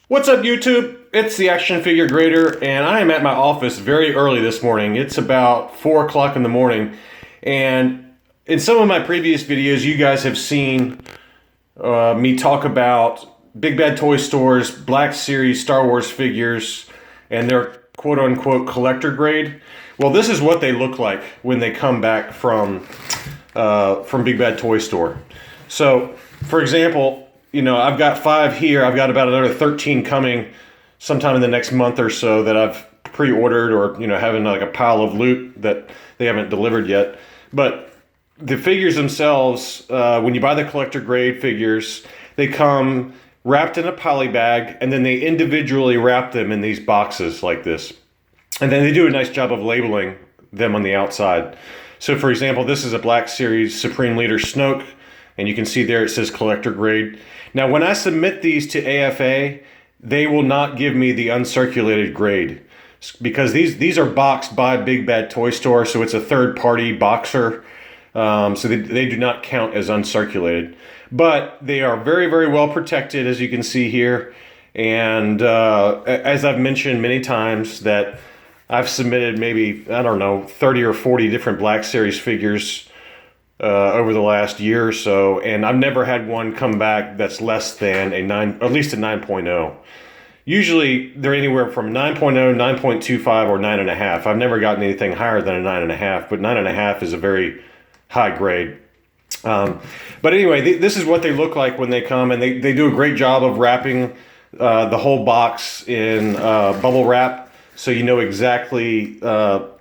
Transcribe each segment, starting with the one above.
What's up, YouTube? It's the Action Figure Grader, and I am at my office very early this morning. It's about 4 o'clock in the morning, and in some of my previous videos, you guys have seen me talk about Big Bad Toy Store's Black Series Star Wars figures and their quote-unquote collector grade. Well, this is what they look like when they come back from Big Bad Toy Store. So, for example, you know, I've got 5 here. I've got about another 13 coming sometime in the next month or so that I've pre-ordered, or, you know, having like a pile of loot that they haven't delivered yet. But the figures themselves, when you buy the collector grade figures, they come wrapped in a poly bag, and then they individually wrap them in these boxes like this. And then they do a nice job of labeling them on the outside. So, for example, this is a Black Series Supreme Leader Snoke, and you can see there it says collector grade. Now, when I submit these to AFA, they will not give me the uncirculated grade because these are boxed by Big Bad Toy Store, so it's a third-party boxer, so they do not count as uncirculated. But they are very, very well protected, as you can see here. And as I've mentioned many times, that I've submitted maybe, I don't know, 30 or 40 different Black Series figures over the last year or so, and I've never had one come back that's less than a 9, at least a 9.0. Usually they're anywhere from 9.0, 9.25, or 9.5. I've never gotten anything higher than a 9.5, but 9.5 is a very high grade. But anyway, this is what they look like when they come, and they do a great job of wrapping the whole box in bubble wrap, so you know exactly that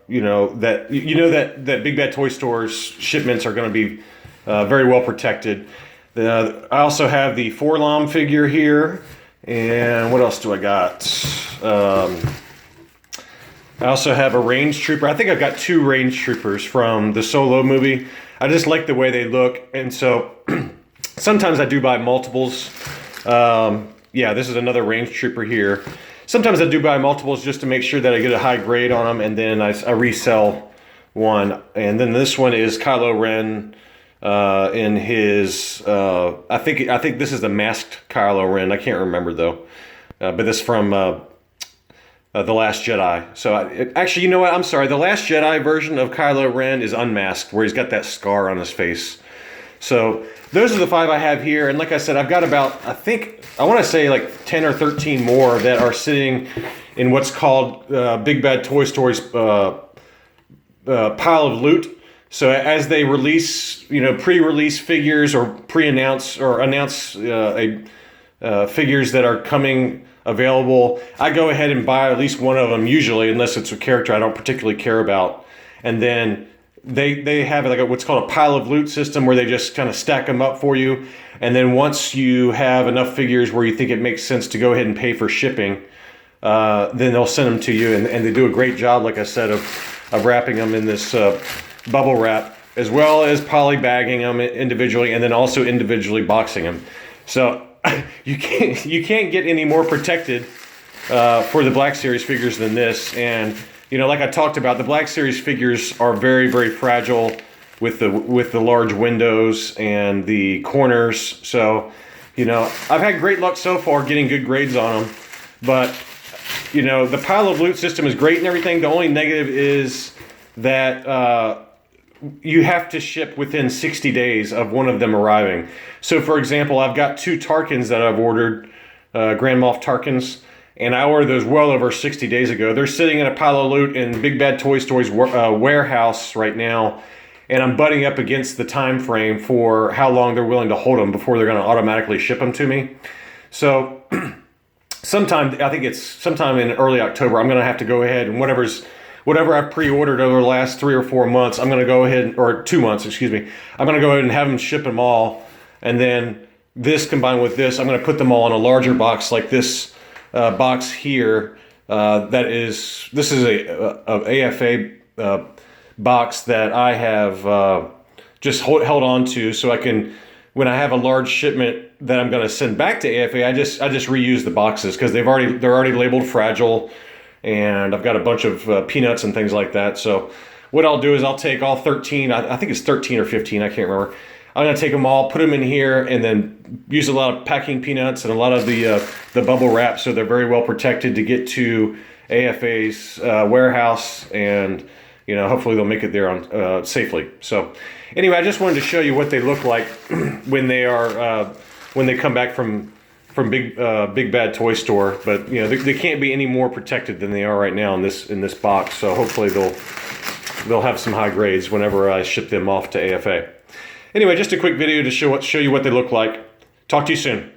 Big Bad Toy Store's shipments are going to be very well protected. I also have the Forlom figure here, and what else do I got? I also have a Range Trooper. I think I've got 2 Range Troopers from the Solo movie. I just like the way they look, and so sometimes I do buy multiples. Yeah, this is another Range Trooper here. Sometimes I do buy multiples just to make sure that I get a high grade on them, and then I resell one. And then this one is Kylo Ren in his, I think this is the masked Kylo Ren. I can't remember though, but this is from The Last Jedi. So actually, you know what? I'm sorry. The Last Jedi version of Kylo Ren is unmasked, where he's got that scar on his face. So those are the 5 I have here, and like I said, I've got about, I want to say like 10 or 13 more that are sitting in what's called Big Bad Toy Store's pile of loot. So as they release, you know, pre-release figures or pre-announce or announce figures that are coming available, I go ahead and buy at least one of them, usually, unless it's a character I don't particularly care about, and then they have like what's called a pile of loot system, where they just kind of stack them up for you, and then once you have enough figures where you think it makes sense to go ahead and pay for shipping, then they'll send them to you, and they do a great job, like I said, of wrapping them in this bubble wrap, as well as poly bagging them individually, and then also individually boxing them. So you can't get any more protected for the Black Series figures than this. And you know, like I talked about, the Black Series figures are very, very fragile with the large windows and the corners. So, you know, I've had great luck so far getting good grades on them. But, you know, the pile of loot system is great and everything. The only negative is that you have to ship within 60 days of one of them arriving. So, for example, I've got 2 Tarkins that I've ordered, Grand Moff Tarkins, and I ordered those well over 60 days ago. They're sitting in a pile of loot in Big Bad Toy Store's warehouse right now, and I'm butting up against the time frame for how long they're willing to hold them before they're going to automatically ship them to me. So I think it's sometime in early October, I'm going to have to go ahead and whatever I've pre-ordered over the last 3 or 4 months, I'm going to go ahead, or 2 months, excuse me, I'm going to go ahead and have them ship them all, and then this combined with this, I'm going to put them all in a larger box like this box here. This is a AFA box that I have just held on to, so I can, when I have a large shipment that I'm going to send back to AFA, I just reuse the boxes because they're already labeled fragile, and I've got a bunch of peanuts and things like that. So what I'll do is I'll take all 13, I think it's 13 or 15, I can't remember. I'm gonna take them all, put them in here, and then use a lot of packing peanuts and a lot of the bubble wrap, so they're very well protected to get to AFA's warehouse, and hopefully they'll make it there on safely. So anyway, I just wanted to show you what they look like when they come back from Big Bad Toy Store. But they can't be any more protected than they are right now in this box. So hopefully they'll have some high grades whenever I ship them off to AFA. Anyway, just a quick video to show you what they look like. Talk to you soon.